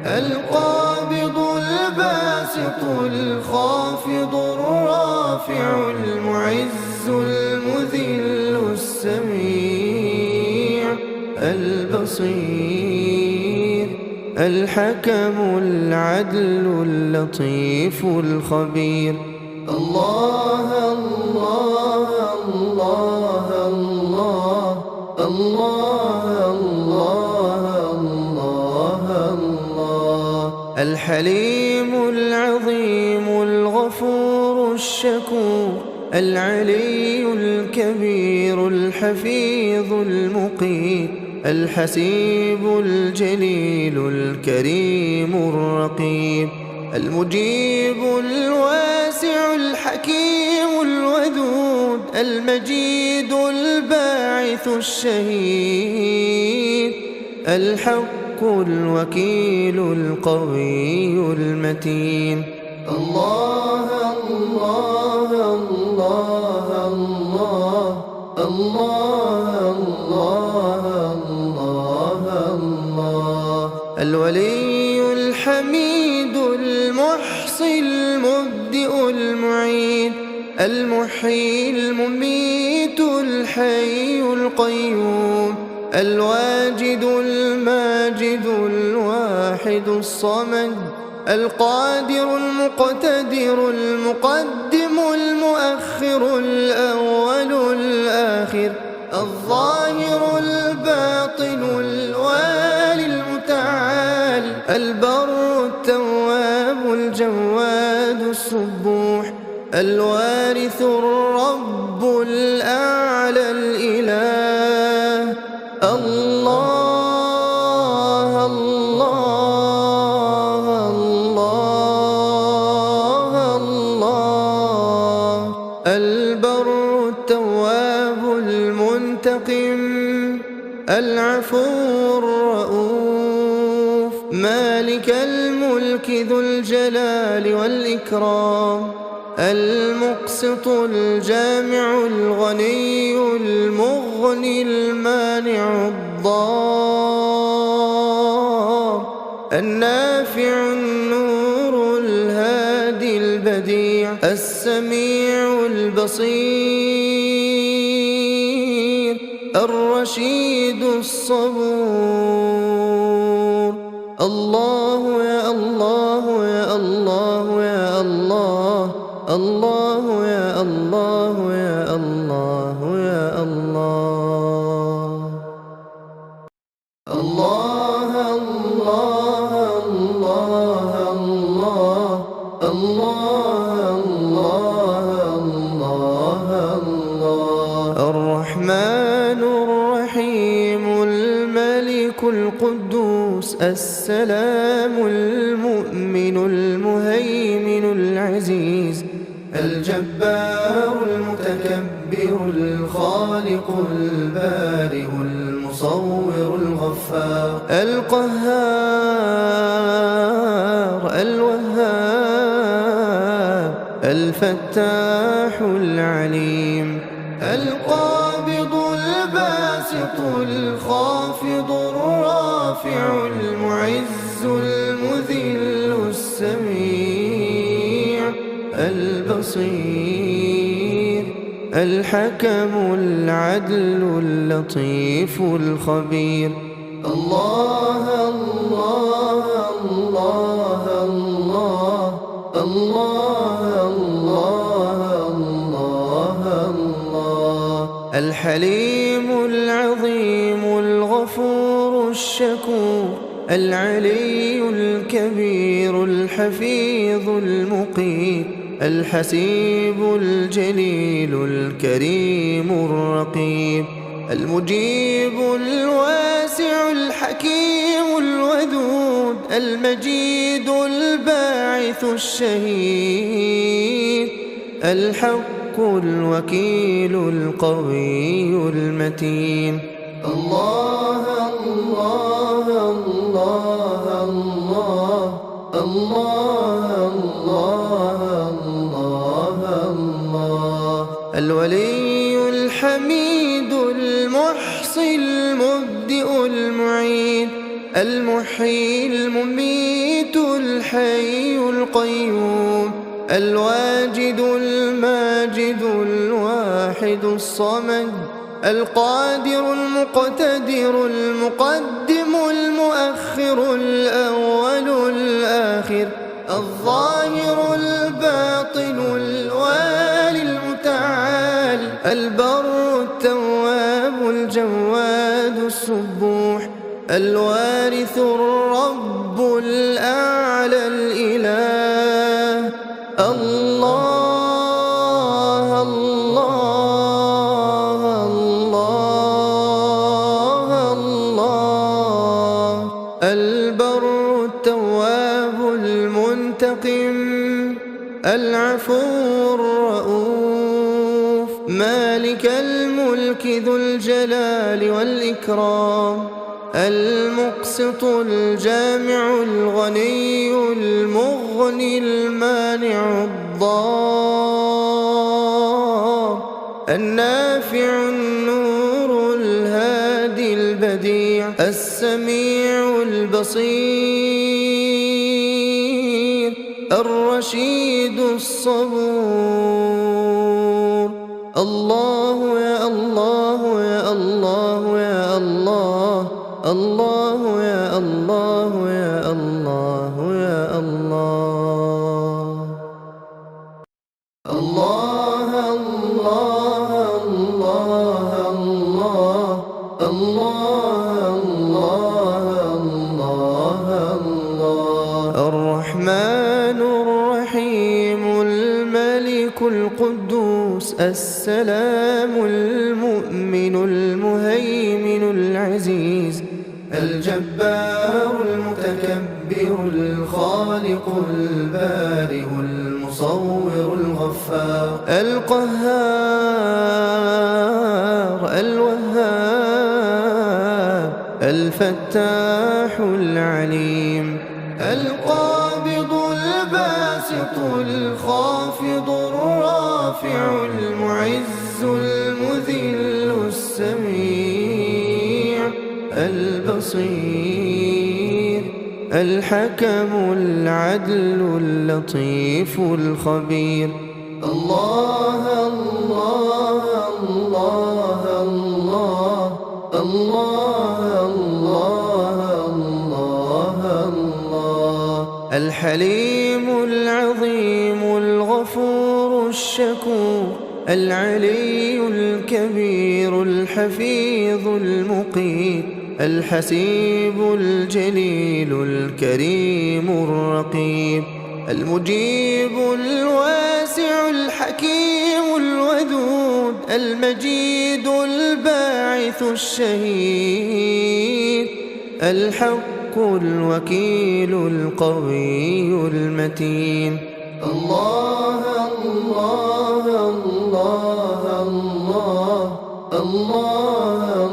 القابض الباسط الخافض الرافع المعز المذل السميع البصير الحكم العدل اللطيف الخبير. الله الله الله الله الله الله الله الحليم العظيم الغفور الشكور العلي الكبير الحفيظ المقيت الحسيب الجليل الكريم الرقيب المجيب الواسع الحكيم الودود المجيد الباعث الشهيد الحق الوكيل القوي المتين. الله الله الله الله الله الله الله الولي الحميد المحصي المبدئ المعيد المحيي المميت الحي القيوم الواجد الماجد الواحد الصمد القادر المقتدر المقدم المؤخر الأول الآخر الظاهر الباطن الوالي المتعال البر التواب الجواد السبوح الوارث الوارث الرب الأعلى الإله. الله الله الله الله. البر التواب المنتقم العفو الرؤوف. مالك الملك ذو الجلال والإكرام. المقسط الجامع الغني المغني المانع الضار. النافع النور الهادي البديع السميع البصير الرشيد الصبور. الله يا الله يا الله يا الله. الله يا الله يا الله يا الله. الله الله الله الله الله الله الله. الرحمن الرحيم الملك القدوس السلام المؤمن المهيمن العزيز الجبار المتكبر الخالق البارئ المصور الغفار القهار الوهاب الفتاح العليم القابض الباسط الخافض الرافع المعز المذل السميع البصير الحكم العدل اللطيف الخبير. الله الله الله الله الله الله الله. الحليم العظيم الغفور الشكور العلي الكبير الحفيظ المقيت الحسيب الجليل الكريم الرقيب المجيب الواسع الحكيم الودود المجيد الباعث الشهيد الحق الوكيل القوي المتين. الله الله الله الله الله الله الله. الولي الحميد المحصي المبدئ المعيد المحيي المميت الحي القيوم الواجد الماجد الواحد الصمد القادر المقتدر المقدم المؤخر الأول الآخر الظاهر الباطن الوالي المتعال البر التواب الجواد السبوح الوارث الرب الأعلى الإله. الله الله الله الله. البر التواب المنتقم العفو الرؤوف. مالك الملك ذو الجلال والإكرام المقسط الجامع الغني المغني المانع الضار. النافع النور الهادي البديع السميع البصير الرشيد الصبور. الله يا الله يا الله يا الله. الله يا الله يا الله يا الله. الله الله الله الله الله الله الله. الرحمن الرحيم الملك القدوس القدوس السلام المؤمن المهيمن العزيز الجبار المتكبر الخالق البارئ المصور الغفار القهار الوهاب الفتاح العليم القابض الباسط الخافض الرافع المعز المذل السميع البصير الحكم العدل اللطيف الخبير الله الله الله الله الله الله الله الله الحليم العظيم الغفور الشكور العلي الكبير الحفيظ المقيت الحسيب الجليل الكريم الرقيب المجيب الواسع الحكيم الودود المجيد الباعث الشهيد الحق الوكيل القوي المتين الله الله الله الله الله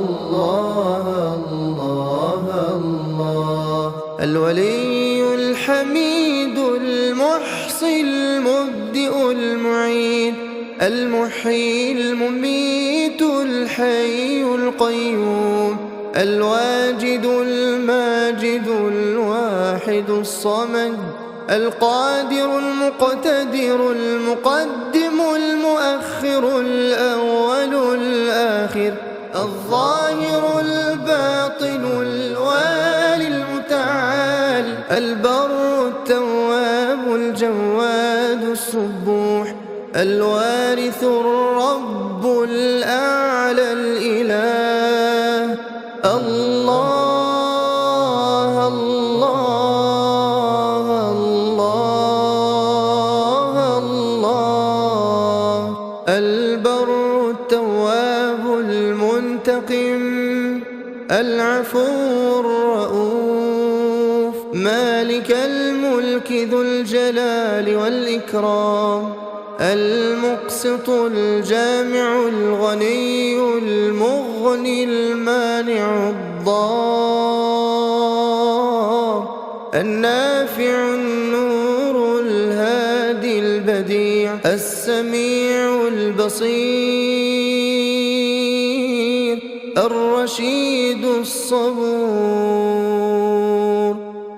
الله الله الولي الحميد المحصي المبدئ المعيد المحيي المميت الحي القيوم الواجد الماجد الواحد الصمد القادر المقتدر المقدم المؤخر الأول الآخر الظاهر الباطن الوالي المتعال البر التواب الجواد السبوح الوارث الرب الأعلى الإله الله الله الله الله البر التواب المنتقم العفو الرؤوف مالك الملك ذو الجلال والإكرام المقسط الجامع الغني المغني المانع الضار النافع النور الهادي البديع السميع البصير الرشيد الصبور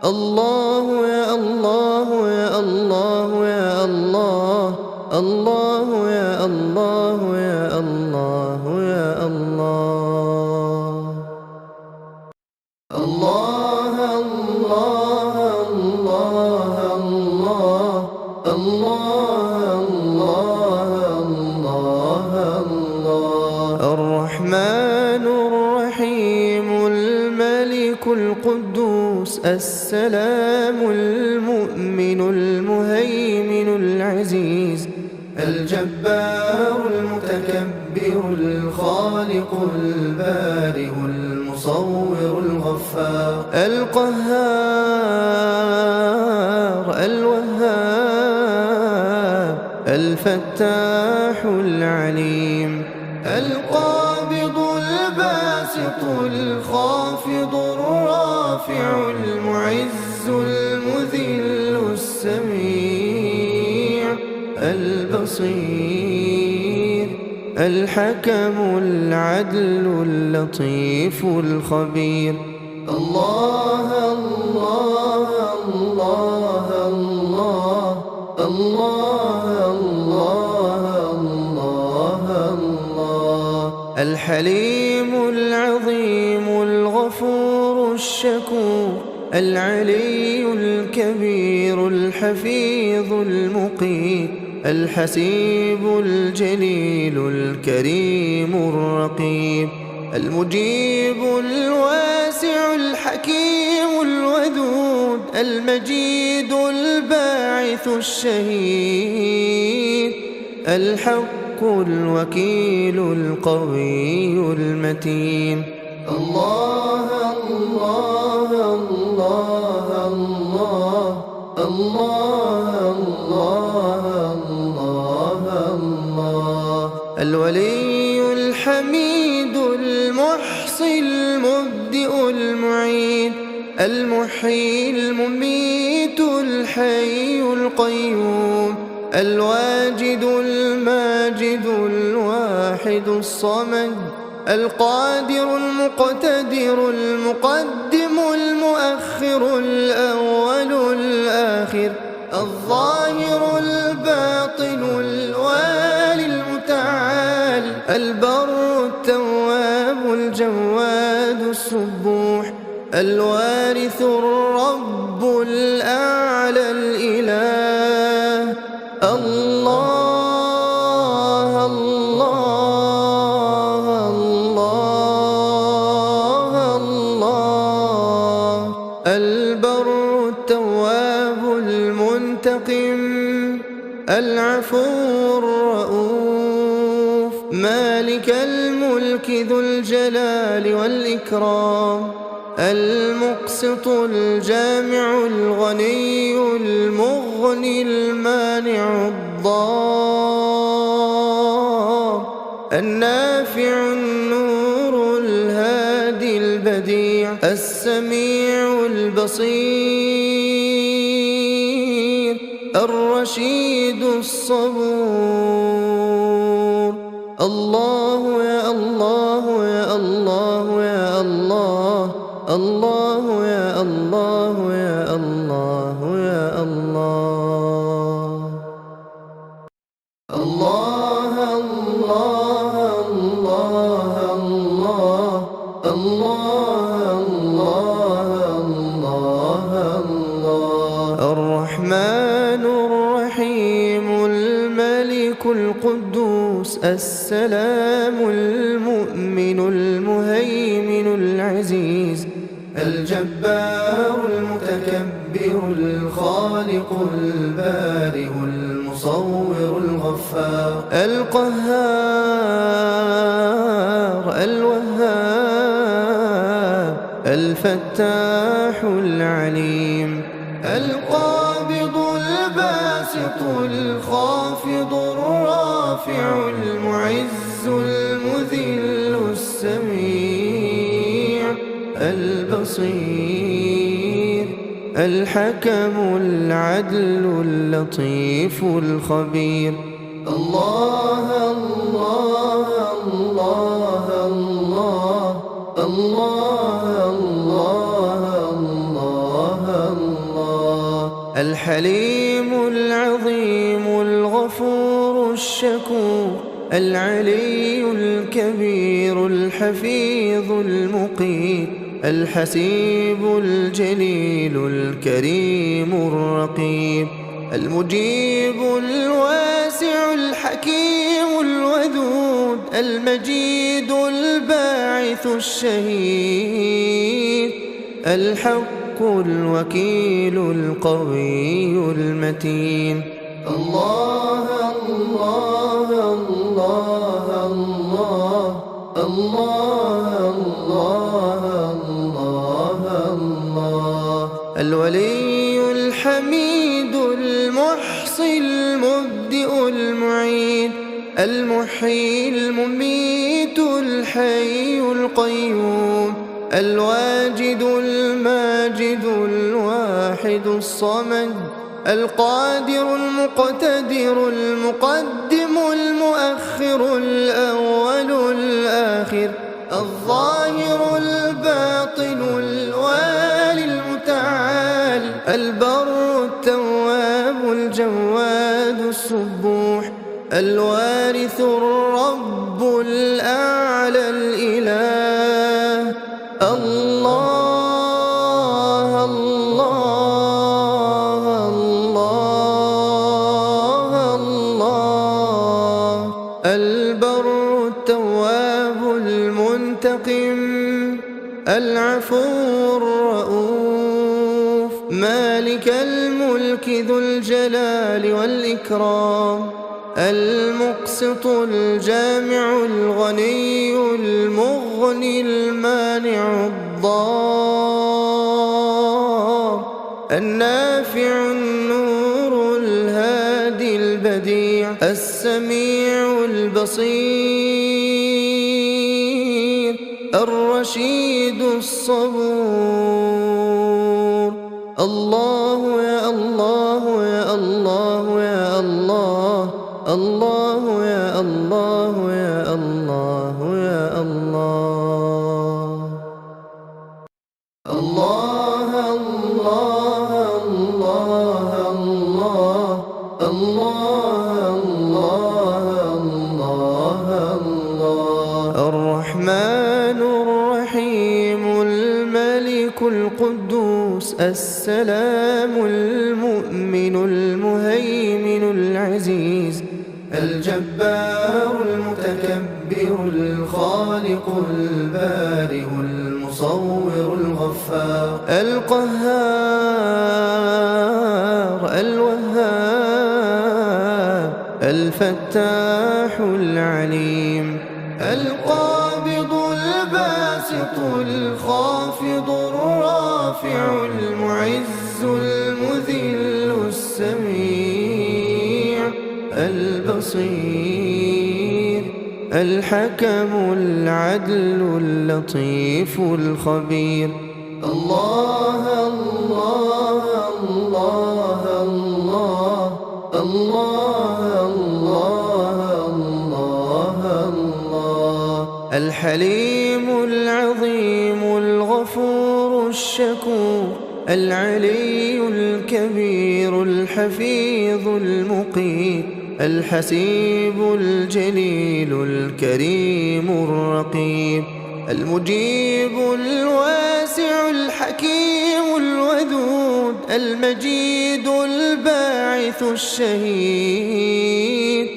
الله يا الله يا الله يا الله الله يا الله يا الله يا الله الله الله الله الله الله الله الله الرحمن الرحيم الملك القدوس السلام المؤمن المهيمن العزيز الجبار المتكبر الخالق البارئ المصور الغفار القهار الوهاب الفتاح العليم القابض الباسط الخافض الرافع المعز المذل السميع البصير الحكم العدل اللطيف الخبير الله الله الله الله الله الله الله الحليم العظيم الغفور الشكور العلي الكبير الحفيظ المقيت الحسيب الجليل الكريم الرقيب المجيب الواسع الحكيم الودود المجيد الباعث الشهيد الحق الحق الوكيل القوي المتين. الله الله الله الله الله الله الله. الولي الحميد المحصي المبدئ المعيد المحيي المميت الحي القيوم الواجد الماجد الواحد الصمد القادر المقتدر المقدم المؤخر الأول الآخر الظاهر الباطن الوالي المتعال البر التواب الجواد السبوح الوارث الرب الأعلى الإله. الله الله الله الله. البر التواب المنتقم العفو الرؤوف مالك الملك ذو الجلال والإكرام المقسط الجامع الغني المغني المانع الضار النافع النور الهادي البديع السميع البصير الرشيد الصبور. الله يا الله يا الله يا الله الله يا الله يا الله يا الله. الله الله الله الله الله الله الله. الرحمن الرحيم الملك القدوس السلام المؤمن المهيمن العزيز الجبار المتكبر الخالق البارئ المصور الغفار القهار الوهاب الفتاح العليم القابض الباسط الخافض الرافع المعز المذل السميع البصير الحكم العدل اللطيف الخبير. الله الله الله الله الله الله الله. الحليم العظيم الغفور الشكور العلي الكبير الحفيظ المقيت الحسيب الجليل الكريم الرقيب المجيب الواسع الحكيم الودود المجيد الباعث الشهيد الحق الوكيل القوي المتين. الله الله الله الله الله الله الله. الولي الحميد المحصي المبدئ المعيد المحيي المميت الحي القيوم الواجد الماجد الواحد الصمد القادر المقتدر المقدم المؤخر الأول الآخر الظاهر الباطن الوالي المتعال البر التواب الجواد السبوح الوارث الرب الأعلى الإله. الله الله الله الله. البر التواب المنتقم العفو الرؤوف مالك الملك ذو الجلال والإكرام المقسط الجامع الغني المغني المانع الضار النافع النور الهادي البديع السميع البصير الرشيد الصبور. الله يا الله يا الله يا الله، الله يا الله يا الله يا الله. الله الله الله الله الله الله الله. الرحمن الرحيم الملك القدوس السلام المؤمن المهيمن العزيز الجبار المتكبر الخالق البارئ المصور الغفار القهار الوهاب الفتاح العليم القابض الباسط الخافض الرافع المعز المذل السميع البصير الحكم العدل اللطيف الخبير. الله الله الله الله الله الله الله. الحليم العظيم الغفور الشكور العلي الكبير الحفيظ المقيت الحسيب الجليل الكريم الرقيب المجيب الواسع الحكيم الودود المجيد الباعث الشهيد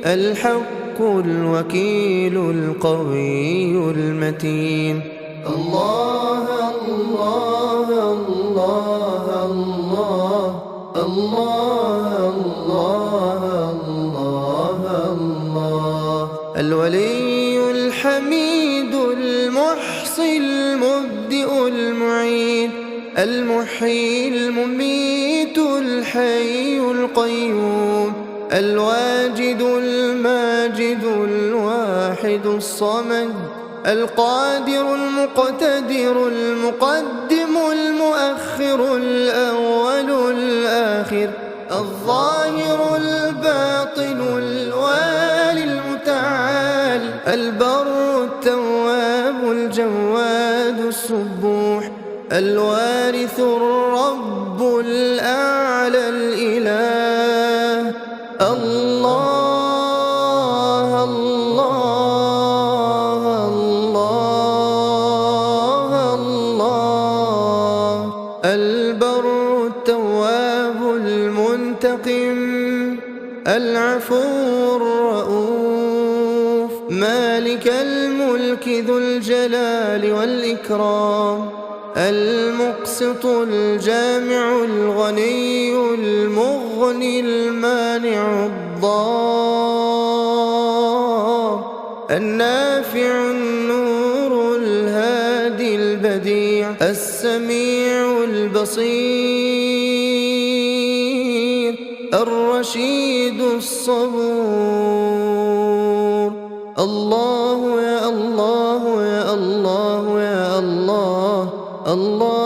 الحق الوكيل القوي المتين. الله الله الله الله الله الله الله. الولي الحميد المحصي المبدئ المعيد المحيي المميت الحي القيوم الواجد الماجد الواحد الصمد القادر المقتدر المقدم المؤخر الأول الآخر الظاهر الباطن الوالي المتعال البر التواب الجواد السبوح الوارث الرب الأعلى الإله. الله الله الله الله. البر التواب المنتقم العفو الرؤوف مالك الملك ذو الجلال والإكرام المقسط الجامع الغني المغني المانع الضار النافع النور الهادي البديع السميع البصير الرشيد الصبور. الله يا الله يا الله يا الله الله